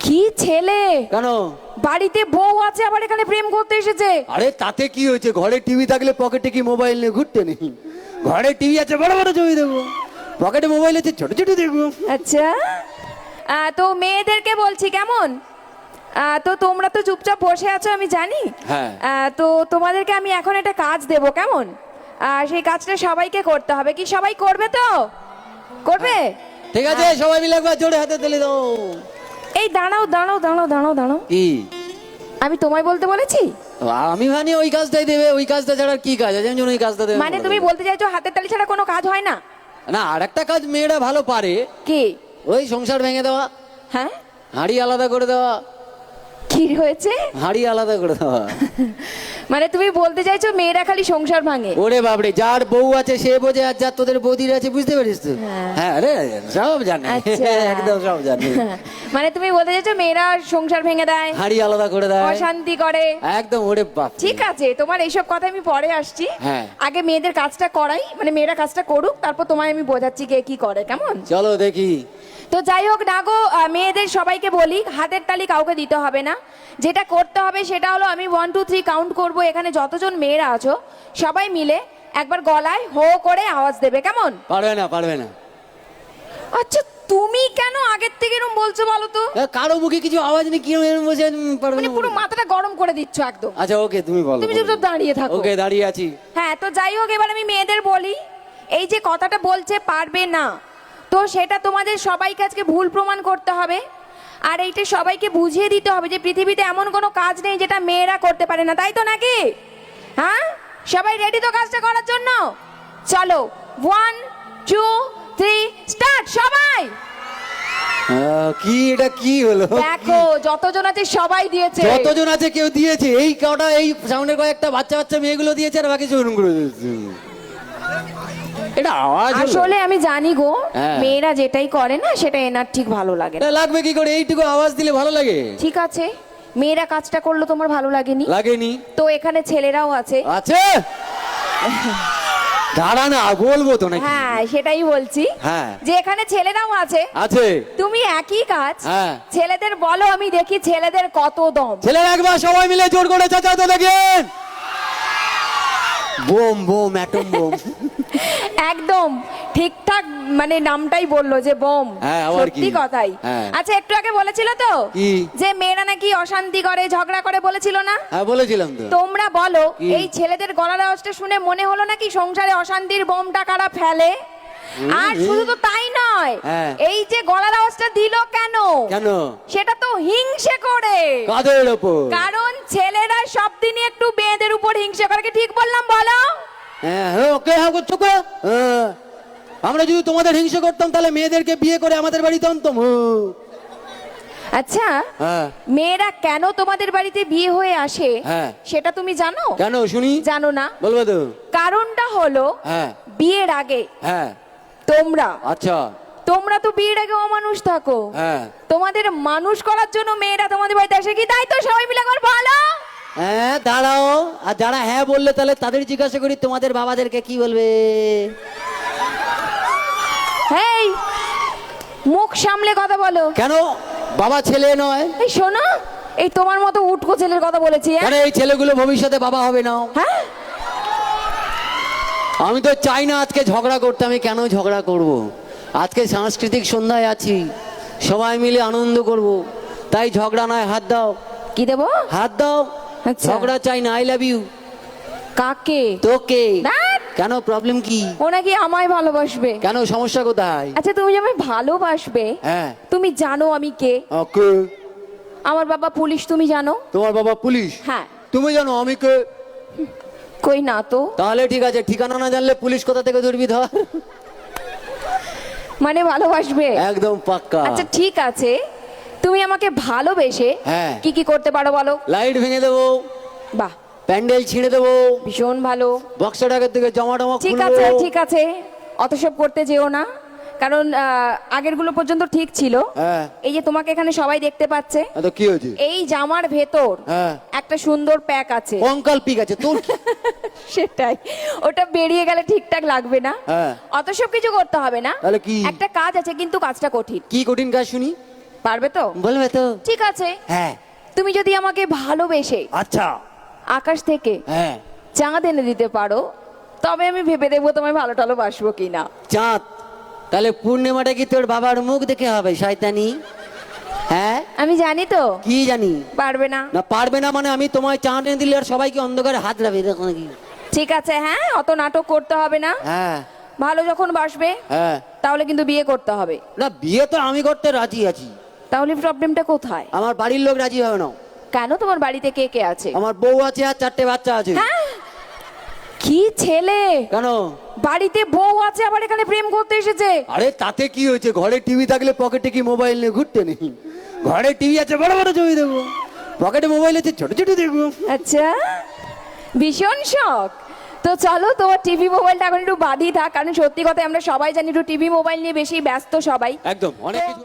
কি ছেলে, কেন? বাড়িতে বউ আছে আবার এখানে প্রেম করতে এসেছে। আরে তাতে কি হয়েছে, ঘরে টিভি থাকলে পকেটে কি মোবাইল নিয়ে ঘুরতে নেই? ঘরে টিভি আছে, বড় বড় ছবি দেখবো, পকেটে মোবাইল আছে, ছোট ছোট দেখবো। আচ্ছা, তো মেয়েদেরকে বলছি কেমন, তো তোমরা তো চুপচাপ বসে আছো আমি জানি। হ্যাঁ। তো তোমাদেরকে আমি এখন একটা কাজ দেব, কেমন? সেই কাজটা সবাইকে করতে হবে, কি সবাই করবে তো? করবে? ঠিক আছে, সবাই মিলে একবার জোরে হাতে তালি দাও। এই দাঁড়াও দাঁড়াও দাঁড়াও দাঁড়াও দাঁড়াও, কি? আমি তোমায় বলতে বলেছি? আমি ভানি ওই কাজটাই দেবে, ওই কাজটা ছাড়া আর কি কাজ আছে? আমি ওই কাজটা দেবে মানে তুমি বলতে চাইছো হাতের তালি ছাড়া কোনো কাজ হয় না? না, আর একটা কাজ মেয়েরা ভালো পারে। কি? ওই সংসার ভেঙে দেওয়া, হ্যাঁ, হাঁড়ি আলাদা করে দেওয়া। কি হয়েছে? হাঁড়ি আলাদা করে দেওয়া। মানে তুমি বলতে চাইছো মেয়েরা খালি সংসার ভাঙে? ওরে বাবরে, যার বউ আছে সে বোঝে, আর যার তোদের বৌদির আছে, বুঝতে পারিস তো? হ্যাঁ রে, সব জানে। আচ্ছা। একদম সব জানে। মানে তুমি বলতে চাইছো মেয়েরা সংসার ভেঙে দেয়, হাঁড়ি আলাদা করে দেয়, অশান্তি করে। একদম। ওরে বাপ, ঠিক আছে, তোমার এইসব কথা আমি পরে আসছি। হ্যাঁ। আগে মেয়েদের কাজটা করাই, মানে মেয়েরা কাজটা করুক, তারপর তোমায় আমি বোঝাচ্ছি কে কি করে, কেমন? চলো দেখি। তো যাই হোক না গো, মেয়েদের সবাইকে বলি হাতের তালি কাউকে দিতে হবে না। যেটা করতে হবে সেটা হলো আমি 1 2 3 কাউন্ট করব, এখানে যতজন মেয়েরা আছো সবাই মিলে একবার গলায় হো করে আওয়াজ দেবে, কেমন? পারবে না, পারবে না। আচ্ছা, তুমি কেন আগের থেকে এরকম বলছো বলো তো? কারো মুখে কিছু আওয়াজ নেই, কি এরকম বসে পারবে মানে না? পুরো মাথাটা গরম করে দিচ্ছ একদম। আচ্ছা ওকে, তুমি বলো। তুমি চুপচাপ দাঁড়িয়ে থাকো। ওকে, দাঁড়িয়ে আছি। হ্যাঁ, তো যাই হোক এবার আমি মেয়েদের বলি, এই যে কথাটা বলছে পারবে না, তো সেটা তোমাদের সবাইকে আজকে ভুল প্রমাণ করতে হবে। আর এইটা সবাইকে বুঝিয়ে দিতে হবে যে পৃথিবীতে এমন কোনো কাজ নেই যেটা মেয়েরা করতে পারে না, তাই তো নাকি? হ্যাঁ, সবাই রেডি তো কাজটা করার জন্য? চলো 1 2 3 স্টার্ট সবাই। কি এটা কি হলো? দেখো যতজন আছে সবাই দিয়েছে। যতজন আছে কেউ দিয়েছে, এই কটা এই সামনের কয়েকটা বাচ্চা বাচ্চা মেয়েগুলো দিয়েছে, আর বাকি চুরুম করে দিয়েছে। এটা আওয়াজ হলো? আসলে আমি জানি গো, হ্যাঁ। মেয়েরা যেটাই করে না সেটা এনার ঠিক ভালো লাগে না। এটা লাগবে কি করে? এইটুকু আওয়াজ দিলে ভালো লাগে? ঠিক আছে, মেয়েরা কাজটা করলো তোমার ভালো লাগেনি? লাগেনি। তো এখানে ছেলেরাও আছে। আছে? দাঁড়া না, বলবো তো নাকি? হ্যাঁ, সেটাই বলছি। হ্যাঁ। যে এখানে ছেলেরাও আছে। আছে। তুমি একই কাজ হ্যাঁ। ছেলেদের বলো, আমি দেখি ছেলেদের কত দম। ছেলেরা একবার সবাই মিলে জোর করে চাচাও তো দেখেন। Bomb bomb, atom bomb. একদম ঠিকঠাক, মানে নামটাই বললো যে বোম। হ্যাঁ, আবার কি? সত্যি কথাই। হ্যাঁ। আচ্ছা, একটু আগে বলেছিল তো কি? যে মেয়েরা নাকি অশান্তি করে, ঝগড়া করে, বলেছিল না? হ্যাঁ, বলেছিলাম তো। তোমরা বলো, কি? এই ছেলেদের গলার আওয়াজটা শুনে মনে হলো নাকি সংসারে অশান্তির বোমটা কারা ফেলে? আর শুধু তো তাই নয়, হ্যাঁ। এই যে গলার আওয়াজটা দিল কেন? কেন? সেটা তো হিংসে করে। কাদের ওপর? কারণ ছেলেরা সব দিনই একটু মেয়েদের উপর হিংসে করে, কি ঠিক বললাম বলো? হ্যাঁ, ওকে, হ্যাঁ করছো কো? হ্যাঁ। আমরা যদি তোমাদের হিংসা করতাম তাহলে মেয়েদেরকে বিয়ে করে আমাদের বাড়িতে আনতাম। আচ্ছা, হ্যাঁ। মেয়েরা কেন তোমাদের বাড়িতে বিয়ে হয়ে আসে হ্যাঁ। সেটা তুমি জানো? কেন শুনি? জানো না? বলবো তো। কারণটা হলো, হ্যাঁ। বিয়ের আগে হ্যাঁ। তোমরা আচ্ছা। তো বিয়ের আগে অমানুষ থাকো। হ্যাঁ। তোমাদের মানুষ করার জন্য মেয়েরা তোমাদের বাড়িতে আসে, কি তাই তো? সবাই মিলে একবার বলো। হ্যাঁ, দাঁড়াও। আর যারা হ্যাঁ বললে তাহলে তাদের জিজ্ঞাসা করি, তোমাদের বাবাদেরকে কি বলবে? হেই, মুখ সামলে কথা বলো। কেন? বাবা ছেলে নয়? এই শোনো, এই তোমার মতো উটকো ছেলের কথা বলেছি? কেন? এই ছেলেগুলো ভবিষ্যতে বাবা হবে না? হ্যাঁ, আমি তো চাই না আজকে ঝগড়া করতে। আমি কেন ঝগড়া করব? আজকে সাংস্কৃতিক সন্ধ্যায় আছি, সবাই মিলে আনন্দ করব, তাই ঝগড়া নয়। হাত দাও। কি দেবো? হাত দাও। আচ্ছা। ঝগড়া চাই না। I love you. কাকে? তোকে। ধ্যাৎ, কেন? প্রবলেম কি? ও নাকি আমায় ভালোবাসবে? কেন? সমস্যা কোথায়? আচ্ছা, তুমি যে আমায় ভালোবাসবে, হ্যাঁ। তুমি জানো আমি কে? ওকে। আমার বাবা পুলিশ, তুমি জানো? তোমার বাবা পুলিশ? হ্যাঁ। তুমি জানো আমি কে? কই না তো। তাহলে ঠিক আছে, ঠিকানা না জানলে পুলিশ কোথা থেকে ধরবি ধর। মানে ভালোবাসবে? একদম পাক্কা। আচ্ছা ঠিক আছে, তুমি আমাকে ভালোবেসে হ্যাঁ। কি কি করতে পারো বলো? লাইট ভেঙে দেবো, বাহ, প্যান্ডেল ছিঁড়ে দেবো, ভীষণ ভালো। বক্সটাকের থেকে জমা টমা ঠিক খুলবো। আছে ঠিক আছে, অত সব করতে যেও না, কারণ আগের গুলো পর্যন্ত ঠিক ছিল। হ্যাঁ। এই যে তোমাকে এখানে সবাই দেখতে পাচ্ছে, তো কি হয়েছে? এই জামার ভেতর হ্যাঁ। একটা সুন্দর প্যাক আছে। কঙ্কাল পিক আছে তোর কি? সেটাই, ওটা বেরিয়ে গেলে ঠিকঠাক লাগবে না। হ্যাঁ। অত সব কিছু করতে হবে না। তাহলে কি? একটা কাজ আছে, কিন্তু কাজটা কঠিন। কি কঠিন কাজ শুনি? পারবে তো? বলবে তো? ঠিক আছে, হ্যাঁ। তুমি যদি আমাকে ভালোবেসে আচ্ছা। আকাশ থেকে হ্যাঁ। চাঁদ এনে দিতে পারো, তবে আমি ভেবে দেখবো তোমায় ভালো বাসবো কিনা। চাঁদ? তাহলে পূর্ণিমাটা কি তোর বাবার মুখ দেখে হবে শয়তানি? হ্যাঁ। আমি জানি তো কি জানি? পারবে না। না পারবে না মানে আমি তোমায় চাঁদ এনে দিলে আর সবাইকে অন্ধকারে হাত রাখবে এরকম নাকি? ঠিক আছে, হ্যাঁ, অত নাটক করতে হবে না। হ্যাঁ। ভালো যখন বাসবে হ্যাঁ। তাহলে কিন্তু বিয়ে করতে হবে। না বিয়ে তো আমি করতে রাজি আছি। তাহলে প্রবলেমটা কোথায়? আমার বাড়ির লোক রাজি হবে না। কেন, তোমার বাড়িতে কে কে আছে? আমার বউ আছে আর 4টে বাচ্চা আছে। হ্যাঁ, কি ছেলে! কেন? বাড়িতে বউ আছে আবার এখানে প্রেম করতে এসেছে। আরে তাতে কি হয়েছে, ঘরে টিভি থাকলে পকেটে কি মোবাইল নিয়ে ঘুরতে নেই? ঘরে টিভি আছে, বড় বড় ছবি দেখবো, পকেটে মোবাইল আছে, ছোট ছোট দেখবো। আচ্ছা, ভীষণ শখ। তো চলো, তোমার টিভি মোবাইলটা এখন একটু বাদই থাক, কারণ সত্যি কথা আমরা সবাই জানি একটু টিভি মোবাইল নিয়ে বেশি ব্যস্ত সবাই। একদম, অনেক কিছু।